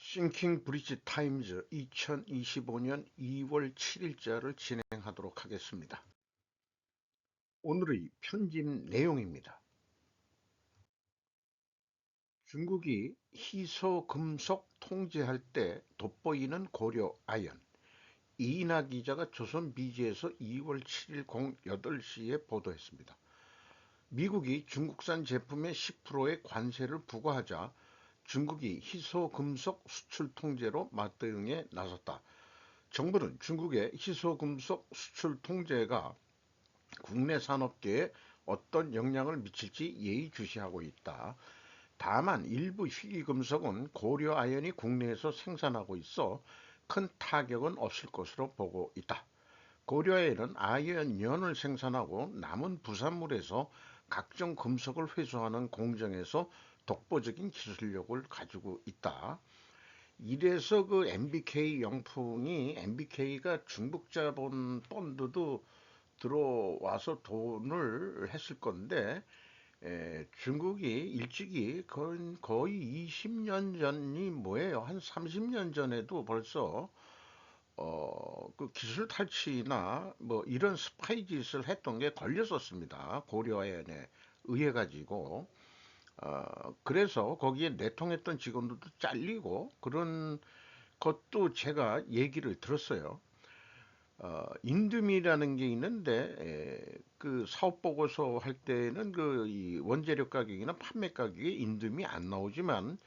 싱킹 브리지 타임즈 2025년 2월 7일자를 진행하도록 하겠습니다. 오늘의 편집 내용입니다. 중국이 희소금속 통제할 때 돋보이는 고려 아연. 이인하 기자가 조선 BG에서 2월 7일 08시에 보도했습니다. 미국이 중국산 제품에 10%의 관세를 부과하자 중국이 희소금속 수출 통제로 맞대응에 나섰다. 정부는 중국의 희소금속 수출 통제가 국내 산업계에 어떤 영향을 미칠지 예의주시하고 있다. 다만 일부 희귀금속은 고려아연이 국내에서 생산하고 있어 큰 타격은 없을 것으로 보고 있다. 고려아연은 아연연을 생산하고 남은 부산물에서 각종 금속을 회수하는 공정에서 독보적인 기술력을 가지고 있다. 이래서 그 MBK 영풍이 MBK가 중국 자본 펀드도 들어와서 돈을 했을 건데 중국이 일찍이 거의 20년 전이 뭐예요? 한 30년 전에도 벌써 그 기술 탈취나 뭐 이런 스파이 짓을 했던 게 걸렸었습니다. 고려아연에 의해 가지고 그래서 거기에 내통했던 직원들도 잘리고 그런 것도 제가 얘기를 들었어요. 인두미라는 게 있는데 그 사업 보고서 할 때는 그 이 원재료 가격이나 판매 가격에 인두미 안 나오지만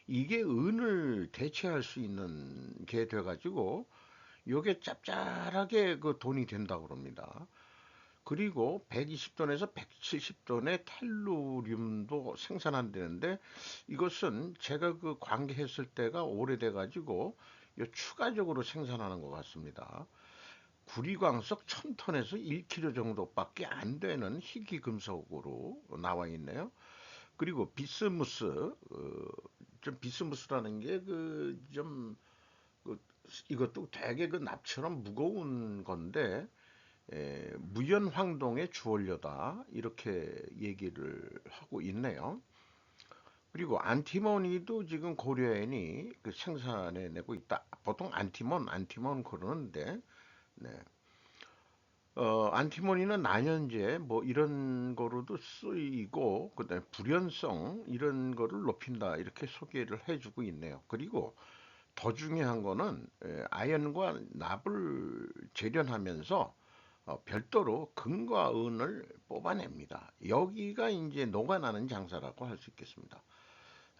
이게 은을 대체할 수 있는 게 돼가지고 요게 짭짤하게 그 돈이 된다고 그럽니다. 그리고 120톤에서 170톤의 텔루륨도 생산한다는데 이것은 제가 그 관계했을 때가 오래돼 가지고 추가적으로 생산하는 것 같습니다. 구리광석 1000톤에서 1kg 정도밖에 안 되는 희귀 금속으로 나와 있네요. 그리고 비스무스, 좀 비스무스라는 게 이것도 되게 그 납처럼 무거운 건데 무연황동의 주원료다 이렇게 얘기를 하고 있네요. 그리고 안티모니도 지금 고려인이 그 생산해 내고 있다. 보통 안티몬 그러는데 네. 안티모니는 난연제 뭐 이런 거로도 쓰이고 그다음에 불연성 이런 거를 높인다 이렇게 소개를 해주고 있네요. 그리고 더 중요한 거는 아연과 납을 재련하면서 별도로 금과 은을 뽑아냅니다. 여기가 이제 녹아나는 장사라고 할 수 있겠습니다.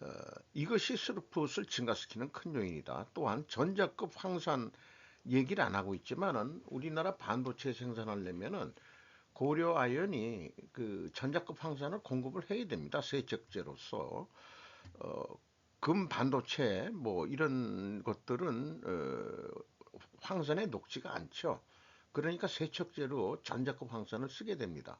어, 이것이 스루풋을 증가시키는 큰 요인이다. 또한 전자급 황산 얘기를 안 하고 있지만은 우리나라 반도체 생산하려면은 고려 아연이 그 전자급 황산을 공급을 해야 됩니다. 세척제로서 어, 금 반도체 뭐 이런 것들은 황산에 녹지가 않죠. 그러니까 세척제로 전자급 황산을 쓰게 됩니다.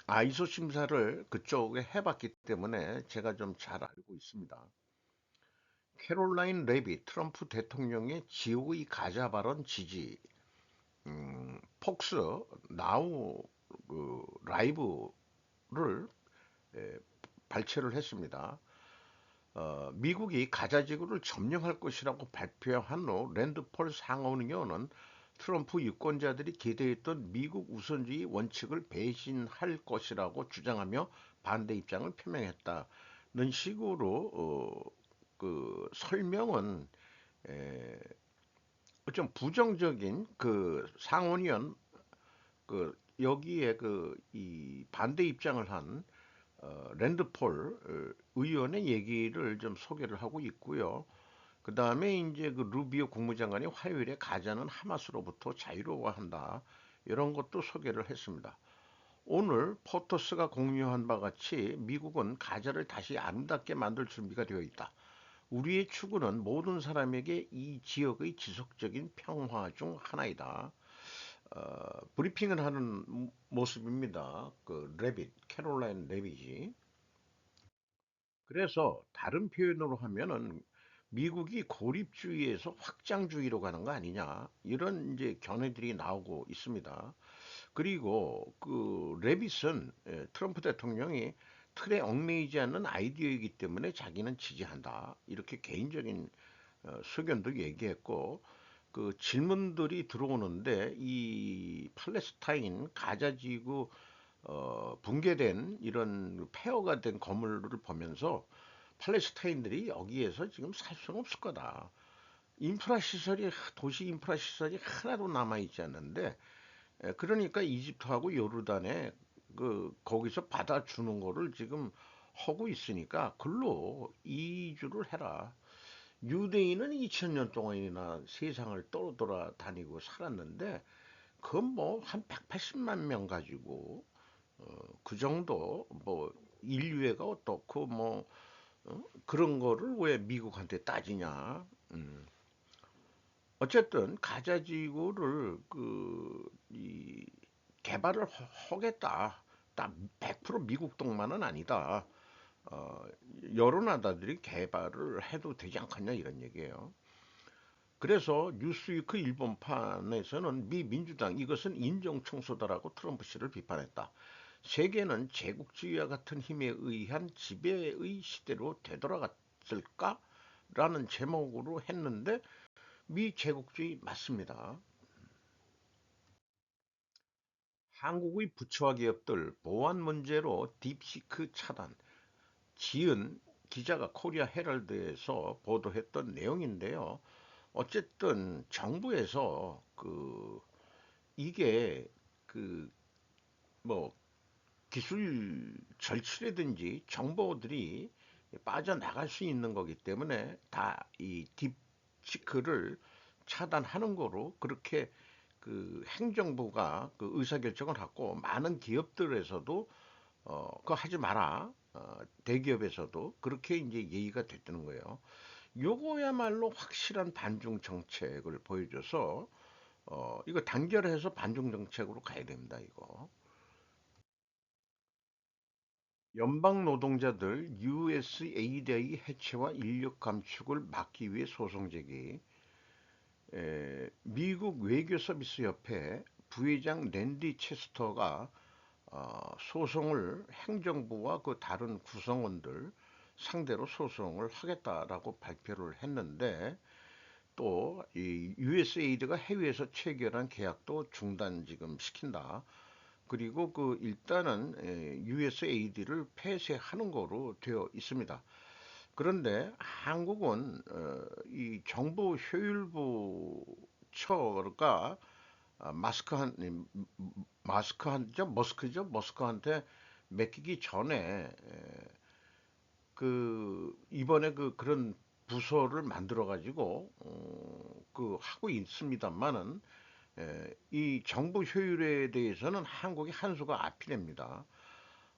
아이소 심사를 그쪽에 해봤기 때문에 제가 좀 잘 알고 있습니다. 캐롤라인 레비 트럼프 대통령의 지옥의 가자 발언 지지, 폭스 나우 라이브를 에, 발췌를 했습니다. 미국이 가자 지구를 점령할 것이라고 발표한 후 랜드폴 상원의원은 트럼프 유권자들이 기대했던 미국 우선주의 원칙을 배신할 것이라고 주장하며 반대 입장을 표명했다는 식으로 그 설명은 에, 좀 부정적인 그 상원의원 여기에 그 이 반대 입장을 한 랜드폴 의원의 얘기를 좀 소개를 하고 있고요. 그 다음에 이제 그 루비오 국무장관이 화요일에 가자는 하마스로부터 자유로워한다. 이런 것도 소개를 했습니다. 오늘 포터스가 공유한 바 같이 미국은 가자를 다시 아름답게 만들 준비가 되어 있다. 우리의 추구는 모든 사람에게 이 지역의 지속적인 평화 중 하나이다. 브리핑을 하는 모습입니다. 그 레빗, 캐롤라인 레빗이. 그래서 다른 표현으로 하면은 미국이 고립주의에서 확장주의로 가는 거 아니냐 이런 이제 견해들이 나오고 있습니다. 그리고 그 레빗은 트럼프 대통령이 틀에 얽매이지 않는 아이디어이기 때문에 자기는 지지한다. 이렇게 개인적인 소견도 얘기했고, 그 질문들이 들어오는데 이 팔레스타인 가자 지구 붕괴된 이런 폐허가 된 건물을 보면서 팔레스타인들이 여기에서 지금 살 수는 없을 거다. 인프라 시설이 도시 인프라 시설이 하나도 남아 있지 않는데 그러니까 이집트하고 요르단에 그 거기서 받아주는 거를 지금 하고 있으니까 글로 이주를 해라. 유대인은 2000년 동안이나 세상을 떠돌아다니고 살았는데 그건 뭐 한 180만 명 가지고 그 정도 뭐 인류애가 어떻고 뭐 그런 거를 왜 미국한테 따지냐. 어쨌든 가자 지구를 이 개발을 하겠다. 딱 100% 미국 동만은 아니다. 어, 여러 나라들이 개발을 해도 되지 않겠냐 이런 얘기예요. 그래서 뉴스위크 일본판에서는 미 민주당 이것은 인정 청소다라고 트럼프 씨를 비판했다. 세계는 제국주의와 같은 힘에 의한 지배의 시대로 되돌아갔을까? 라는 제목으로 했는데 미 제국주의 맞습니다. 한국의 부처와 기업들 보안 문제로 딥시크 차단, 지은 기자가 코리아 헤럴드에서 보도했던 내용인데요. 어쨌든 정부에서 이게 그 뭐 기술 절취라든지 정보들이 빠져나갈 수 있는 거기 때문에 다 이 딥시크를 차단하는 거로 그렇게 그 행정부가 그 의사결정을 하고 많은 기업들에서도 그거 하지 마라. 대기업에서도 그렇게 이제 얘기가 됐다는 거예요. 요거야말로 확실한 반중 정책을 보여줘서 이거 단결해서 반중 정책으로 가야 됩니다. 이거. 연방 노동자들 USAID의 해체와 인력 감축을 막기 위해 소송 제기. 미국 외교서비스협회 부회장 랜디 체스터가 소송을 행정부와 그 다른 구성원들 상대로 소송을 하겠다라고 발표를 했는데 또 이 USAID가 해외에서 체결한 계약도 중단 지금 시킨다. 그리고 그 일단은 USAID를 폐쇄하는 거로 되어 있습니다. 그런데 한국은 이 정부 효율부처가 마스크한 마스크한죠 머스크한테 맡기기 전에 그 이번에 그런 부서를 만들어 가지고 그 하고 있습니다만은 이 정부 효율에 대해서는 한국이 한 수가 앞이 냅니다.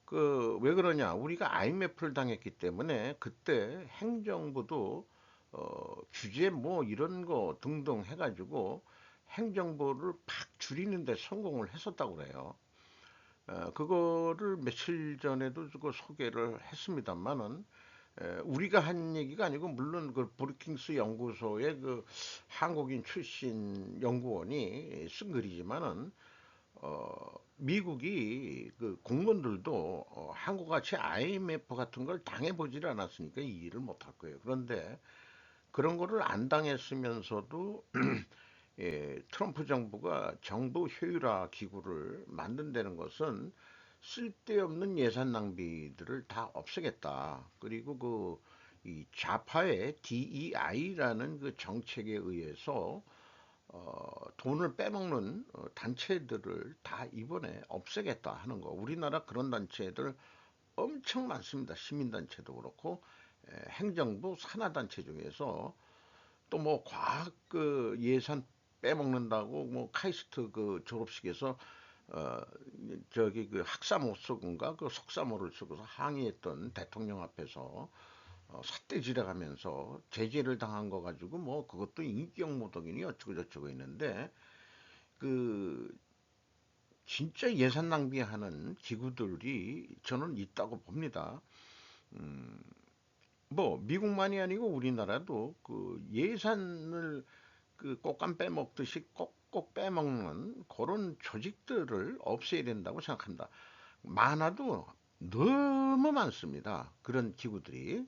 그 왜 그러냐? 우리가 IMF를 당했기 때문에 그때 행정부도 규제 뭐 이런 거 등등 해가지고 행정부를 팍 줄이는데 성공을 했었다고 그래요. 그거를 며칠 전에도 그 소개를 했습니다만은 우리가 한 얘기가 아니고 물론 그 브루킹스 연구소의 그 한국인 출신 연구원이 쓴 글이지만은 미국이 그 공무원들도 한국같이 IMF 같은 걸 당해보질 않았으니까 이 일을 못할 거예요. 그런데 그런 거를 안 당했으면서도 트럼프 정부가 정부 효율화 기구를 만든다는 것은 쓸데없는 예산 낭비들을 다 없애겠다. 그리고 이 좌파의 DEI라는 그 정책에 의해서 돈을 빼먹는 단체들을 다 이번에 없애겠다 하는 거. 우리나라 그런 단체들 엄청 많습니다. 시민단체도 그렇고 행정부 산하단체 중에서 또 뭐 과학 그 예산 빼먹는다고 뭐 카이스트 그 졸업식에서 어 저기 그 학사모 쓰고인가 그 석사모를 쓰고서 항의했던 대통령 앞에서 삿대질해가면서 제재를 당한 거 가지고 뭐 그것도 인격모독이니 어쩌고 저쩌고 있는데 그 진짜 예산 낭비하는 기구들이 저는 있다고 봅니다. 음, 뭐 미국만이 아니고 우리나라도 그 예산을 그 꽃감 빼먹듯이 꼭꼭 빼먹는 그런 조직들을 없애야 된다고 생각합니다. 많아도 너무 많습니다. 그런 기구들이.